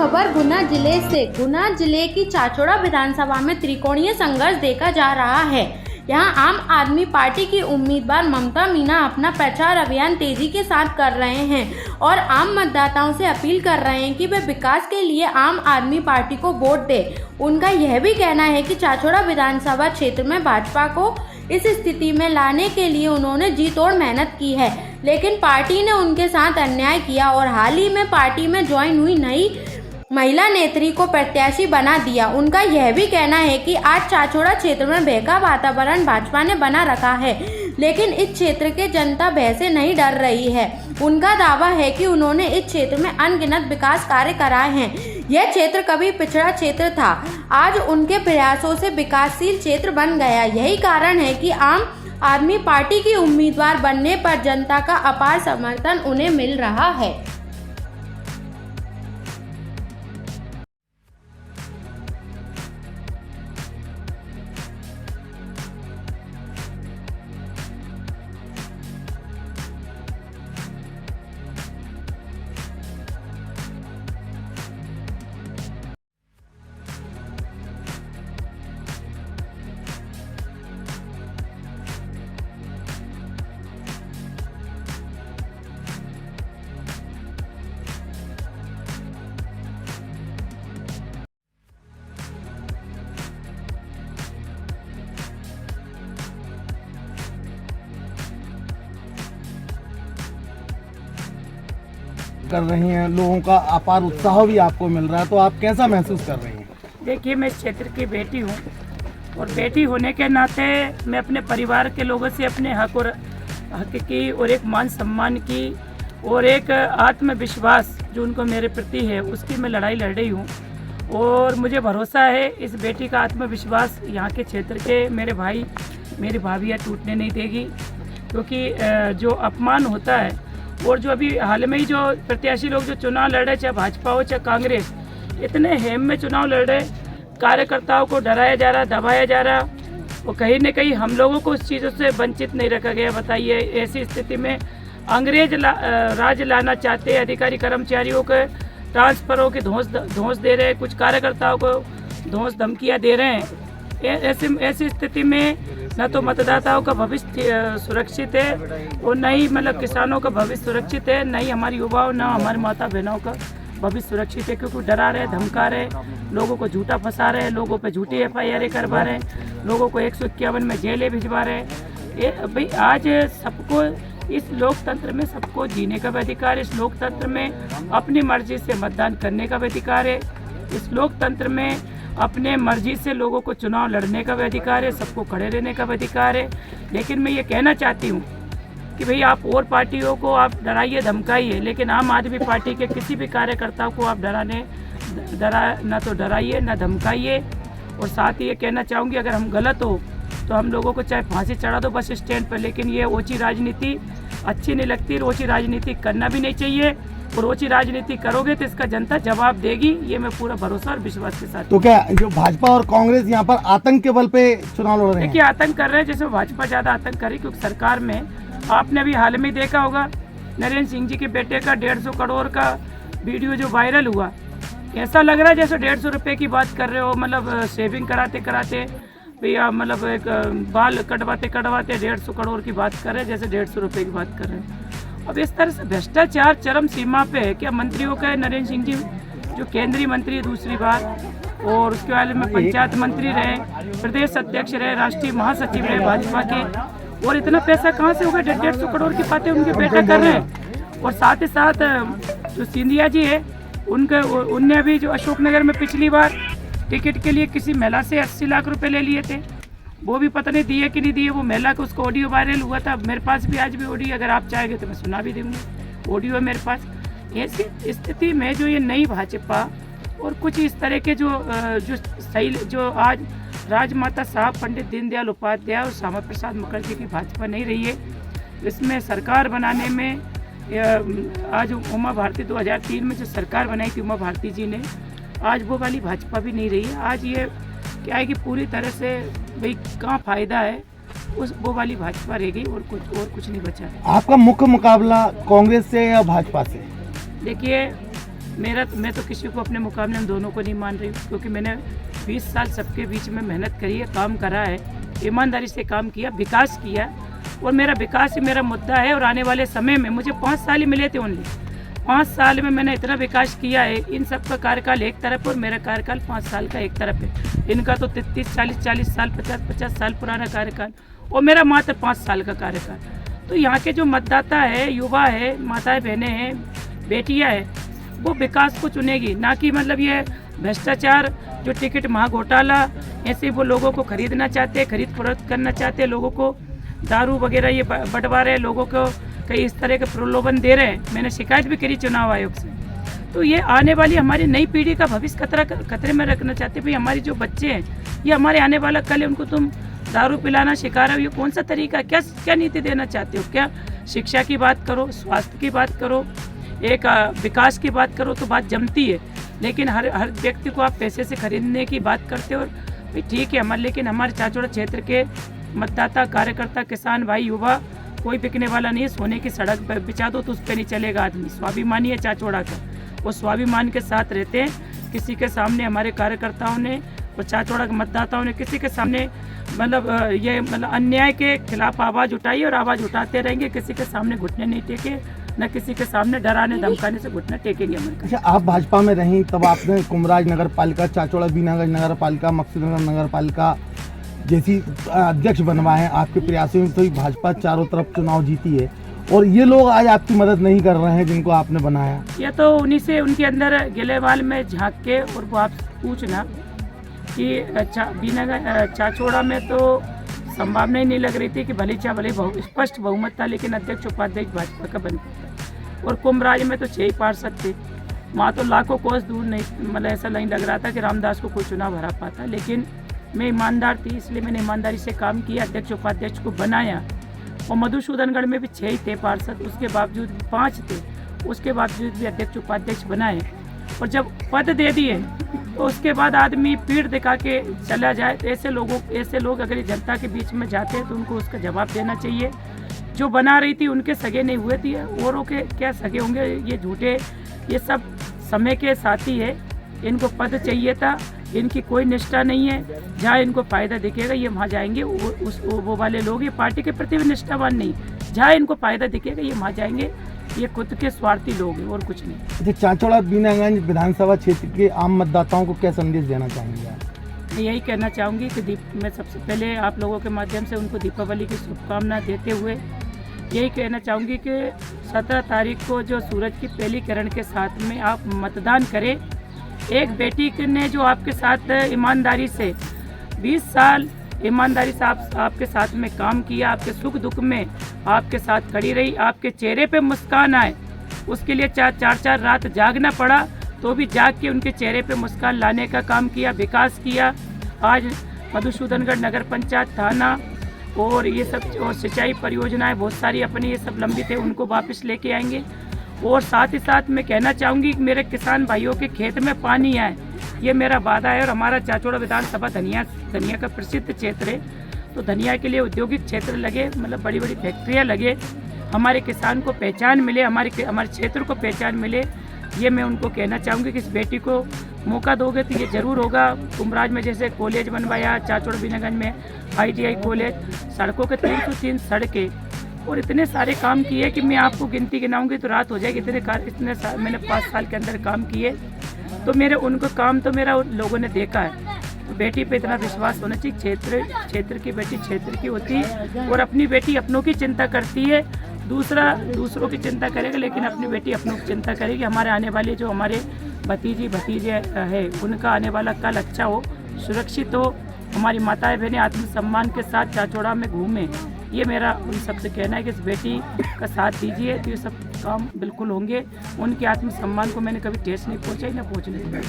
खबर गुना जिले से। गुना जिले की चाचौड़ा विधानसभा में त्रिकोणीय संघर्ष देखा जा रहा है। यहां आम आदमी पार्टी की उम्मीदवार ममता मीना अपना प्रचार अभियान तेजी के साथ कर रहे हैं और आम मतदाताओं से अपील कर रहे हैं कि वे विकास के लिए आम आदमी पार्टी को वोट दें। उनका यह भी कहना है कि चाचौड़ा विधानसभा क्षेत्र में भाजपा को इस स्थिति में लाने के लिए उन्होंने जी तोड़ मेहनत की है, लेकिन पार्टी ने उनके साथ अन्याय किया और हाल ही में पार्टी में ज्वाइन हुई नई महिला नेत्री को प्रत्याशी बना दिया। उनका यह भी कहना है कि आज चाचौड़ा क्षेत्र में भय का वातावरण भाजपा ने बना रखा है, लेकिन इस क्षेत्र के जनता भय से नहीं डर रही है। उनका दावा है कि उन्होंने इस क्षेत्र में अनगिनत विकास कार्य कराए हैं। यह क्षेत्र कभी पिछड़ा क्षेत्र था, आज उनके प्रयासों से विकासशील क्षेत्र बन गया। यही कारण है कि आम आदमी पार्टी की उम्मीदवार बनने पर जनता का अपार समर्थन उन्हें मिल रहा है। कर रही हैं, लोगों का अपार उत्साह भी आपको मिल रहा है, तो आप कैसा महसूस कर रही हैं? देखिए, मैं इस क्षेत्र की बेटी हूँ और बेटी होने के नाते मैं अपने परिवार के लोगों से अपने हक की और एक मान सम्मान की और एक आत्मविश्वास जो उनको मेरे प्रति है उसकी मैं लड़ाई लड़ रही हूँ। और मुझे भरोसा है इस बेटी का आत्मविश्वास यहाँ के क्षेत्र के मेरे भाई मेरी भाभियाँ टूटने नहीं देगी, क्योंकि जो अपमान होता है और जो अभी हाल में ही जो प्रत्याशी लोग जो चुनाव लड़ रहे, चाहे भाजपा हो चाहे कांग्रेस, इतने हेम में चुनाव लड़ रहे, कार्यकर्ताओं को डराया जा रहा, दबाया जा रहा, और कहीं न कहीं हम लोगों को उस चीज़ों से वंचित नहीं रखा गया। बताइए, ऐसी स्थिति में अंग्रेज राज लाना चाहते, अधिकारी कर्मचारियों के ट्रांसफरों की धौंस दे रहे, कुछ कार्यकर्ताओं को धौंस धमकियाँ दे रहे हैं। ऐसी स्थिति में न तो मतदाताओं का भविष्य सुरक्षित है और न ही किसानों का भविष्य सुरक्षित है, न ही हमारी युवाओं न हमारे माता बहनों का भविष्य सुरक्षित है, क्योंकि डरा रहे, धमका रहे, लोगों को झूठा फंसा रहे, लोगों पे झूठी FIR करवा रहे, लोगों को 151 में जेलें भिजवा रहे। भाई, आज सबको इस लोकतंत्र में सबको जीने का भी अधिकार है, इस लोकतंत्र में अपनी मर्जी से मतदान करने का भी अधिकार है, इस लोकतंत्र में अपने मर्जी से लोगों को चुनाव लड़ने का भी अधिकार है, सबको खड़े रहने का भी अधिकार है। लेकिन मैं ये कहना चाहती हूँ कि भाई, आप और पार्टियों को आप डराइए धमकाइए, लेकिन आम आदमी पार्टी के किसी भी कार्यकर्ता को आप न तो डराइए न धमकाइए। और साथ ही ये कहना चाहूँगी, अगर हम गलत हो तो हम लोगों को चाहे फांसी चढ़ा दो बस स्टैंड पर, लेकिन ये ओछी राजनीति अच्छी नहीं लगती, ओछी राजनीति करना भी नहीं चाहिए। और ओछी राजनीति करोगे तो इसका जनता जवाब देगी, ये मैं पूरा भरोसा और विश्वास के साथ। तो क्या जो भाजपा और कांग्रेस यहाँ पर आतंक के बल पे चुनाव लड़ रहे हैं? देखिए, आतंक कर रहे हैं, जैसे भाजपा ज्यादा आतंक कर रही, क्योंकि सरकार में आपने अभी हाल में देखा होगा नरेंद्र सिंह जी के बेटे का 150 करोड़ का वीडियो जो वायरल हुआ, ऐसा लग रहा है जैसे 150 रुपये की बात कर रहे हो, सेविंग कराते कराते भैया एक बाल कटवाते 150 करोड़ की बात कर रहे हैं, जैसे 150 रुपये की बात कर रहे हैं। अब इस तरह से भ्रष्टाचार चरम सीमा पे है। क्या मंत्रियों का नरेंद्र सिंह जी जो केंद्रीय मंत्री दूसरी बार, और उसके बारे में पंचायत मंत्री रहे, प्रदेश अध्यक्ष रहे, राष्ट्रीय महासचिव रहे भाजपा के, और इतना पैसा कहाँ से होगा? 150 करोड़ की बातें उनके बेटा कर रहे हैं। और साथ ही साथ जो सिंधिया जी है उनने अभी जो अशोकनगर में पिछली बार टिकट के लिए किसी महिला से 80 लाख रुपए ले लिए थे, वो भी पता नहीं दिए कि नहीं दिए। वो महिला का उसका ऑडियो वायरल हुआ था, मेरे पास भी आज भी ऑडियो, अगर आप चाहेंगे तो मैं सुना भी दूँगी, ऑडियो है मेरे पास। ऐसी स्थिति में जो ये नई भाजपा और कुछ इस तरह के जो आज राजमाता साहब पंडित दीनदयाल उपाध्याय और श्यामा प्रसाद मुखर्जी की भाजपा नहीं रही है, इसमें सरकार बनाने में आज उमा भारती 2003 में जो सरकार बनाई थी उमा भारती जी ने, आज वो वाली भाजपा भी नहीं रही है। आज ये क्या है कि पूरी तरह से भाई कहाँ फायदा है, वो वाली भाजपा रह गई और कुछ नहीं बचा है। आपका मुख्य मुकाबला कांग्रेस से या भाजपा से? देखिए, मैं तो किसी को अपने मुकाबले हम दोनों को नहीं मान रही हूँ, क्योंकि मैंने 20 साल सबके बीच में मेहनत करी है, काम करा है, ईमानदारी से काम किया, विकास किया, और मेरा विकास ही मेरा मुद्दा है। और आने वाले समय में मुझे 5 साल ही मिले थे ओनली, 5 साल में मैंने इतना विकास किया है। इन सब का कार्यकाल एक तरफ और मेरा कार्यकाल 5 साल का एक तरफ है। इनका तो 33, 40 साल, 50 साल पुराना कार्यकाल, और मेरा मात्र 5 साल का कार्यकाल। तो यहाँ के जो मतदाता है, युवा है, माताएं बहनें हैं, बेटियाँ हैं, वो विकास को चुनेगी, ना कि मतलब ये भ्रष्टाचार, जो टिकट महाघोटाला, ऐसे वो लोगों को खरीदना चाहते हैं, खरीद फरोख्त करना चाहते हैं, लोगों को दारू वगैरह ये बंटवा रहे हैं, लोगों को कई इस तरह के प्रलोभन दे रहे हैं। मैंने शिकायत भी करी चुनाव आयोग से। तो ये आने वाली हमारी नई पीढ़ी का भविष्य खतरे में रखना चाहते हैं। भाई हमारी जो बच्चे हैं, ये हमारे आने वाला कल है, उनको तुम दारू पिलाना सिखा रहे हो, ये कौन सा तरीका है? क्या नीति देना चाहते हो? क्या शिक्षा की बात करो, स्वास्थ्य की बात करो, एक विकास की बात करो तो बात जमती है, लेकिन हर व्यक्ति को आप पैसे से खरीदने की बात करते हो। भाई ठीक है लेकिन हमारे चाचौड़ा क्षेत्र के मतदाता, कार्यकर्ता, किसान भाई, युवा, कोई बिकने वाला नहीं है। सोने की सड़क पर बिछा दो तो उस पर नहीं चलेगा आदमी। स्वाभिमानी है चाचौड़ा का, वो स्वाभिमान के साथ रहते हैं। किसी के सामने हमारे कार्यकर्ताओं ने और चाचौड़ा के मतदाताओं ने किसी के सामने मतलब अन्याय के खिलाफ आवाज़ उठाई और आवाज़ उठाते रहेंगे। किसी के सामने घुटने नहीं टेके, न किसी के सामने डराने धमकाने से घुटने टेकेंगे हमारे। अच्छा, आप भाजपा में रहीं तब आपने कुमराज नगर पालिका, चाचौड़ा बीनागंज नगर पालिका, मकसूदनगर नगर पालिका जैसी अध्यक्ष बनवाए हैं। आपके प्रयासों से तो भाजपा चारों तरफ चुनाव जीती है, और ये लोग आज आपकी मदद नहीं कर रहे हैं जिनको आपने बनाया। ये तो उन्हीं से, उनके अंदर गिलेवाल में झांक के, और वो आप पूछना कि बीनागंज चाचौड़ा में तो संभावना ही नहीं लग रही थी कि भले स्पष्ट बहुमत था, लेकिन अध्यक्ष उपाध्यक्ष भाजपा का बन पाता। और कुमराज में तो 6 ही पार्षद थे, वहाँ तो लाखों कोस दूर नहीं, मतलब ऐसा नहीं लग रहा था कि रामदास को कोई चुनाव हरा पाता। लेकिन मैं ईमानदार थी, इसलिए मैंने ईमानदारी से काम किया, अध्यक्ष उपाध्यक्ष को बनाया। और मधुसूदनगढ़ में भी 6 ही थे पार्षद, उसके बावजूद 5 थे, उसके बावजूद भी अध्यक्ष उपाध्यक्ष बनाए। और जब पद दे दिए तो उसके बाद आदमी पीठ दिखा के चला जाए, तो ऐसे लोग अगर जनता के बीच में जाते हैं तो उनको उसका जवाब देना चाहिए। जो बना रही थी उनके सगे नहीं हुए थे, औरों के क्या सगे होंगे? ये झूठे, ये सब समय के साथी है। इनको पद चाहिए था, इनकी कोई निष्ठा नहीं है। जहाँ इनको फ़ायदा दिखेगा ये वहाँ जाएंगे। वो वाले लोग ये पार्टी के प्रति भी निष्ठावान नहीं, जहाँ इनको फ़ायदा दिखेगा ये वहाँ जाएंगे। ये खुद के स्वार्थी लोग हैं और कुछ नहीं। अच्छा, चाचौड़ा बीनागंज विधानसभा क्षेत्र के आम मतदाताओं को क्या संदेश देना चाहेंगे आप? मैं यही कहना चाहूँगी कि मैं सबसे पहले आप लोगों के माध्यम से उनको दीपावली की शुभकामना देते हुए यही कहना चाहूँगी कि 17 तारीख को जो सूरज की पहली किरण के साथ में आप मतदान करें। एक बेटी ने जो आपके साथ ईमानदारी से 20 साल ईमानदारी से आपके साथ में काम किया, आपके सुख दुख में आपके साथ खड़ी रही, आपके चेहरे पे मुस्कान आए, उसके लिए 4 रात जागना पड़ा तो भी जाग के उनके चेहरे पे मुस्कान लाने का काम किया, विकास किया। आज मधुसूदनगढ़ नगर पंचायत, थाना और ये सब और सिंचाई परियोजनाएं बहुत सारी अपनी ये सब लंबित है, उनको वापस लेके आएंगे। और साथ ही साथ मैं कहना चाहूँगी कि मेरे किसान भाइयों के खेत में पानी आए, ये मेरा वादा है। और हमारा चाचौड़ा विधानसभा धनिया का प्रसिद्ध क्षेत्र है, तो धनिया के लिए औद्योगिक क्षेत्र लगे, मतलब बड़ी बड़ी फैक्ट्रियाँ लगे, हमारे किसान को पहचान मिले, हमारे क्षेत्र को पहचान मिले। ये मैं उनको कहना चाहूँगी कि इस बेटी को मौका दोगे तो ये ज़रूर होगा। कुमराज में जैसे कॉलेज बनवाया, चाचौड़ा बीनागंज में ITI कॉलेज, सड़कों के 303 सड़कें और इतने सारे काम किए कि मैं आपको गिनती गिनाऊंगी तो रात हो जाएगी। मैंने 5 साल के अंदर काम किए, तो उनको काम तो मेरा लोगों ने देखा है। तो बेटी पे इतना विश्वास होना चाहिए। क्षेत्र की बेटी क्षेत्र की होती है, और अपनी बेटी अपनों की चिंता करती है, दूसरों की चिंता करेगा, लेकिन अपनी बेटी अपनों की चिंता करेगी। हमारे आने वाले जो हमारे भतीजे है, उनका आने वाला कल अच्छा हो, सुरक्षित हो, हमारी माताएं बहनें आत्मसम्मान के साथ चाचौड़ा में घूमें। ये मेरा उन सबसे कहना है कि इस बेटी का साथ दीजिए तो ये सब काम बिल्कुल होंगे। उनके आत्मसम्मान को मैंने कभी ठेस नहीं पहुँचाई, ना पहुँचने दूँगी।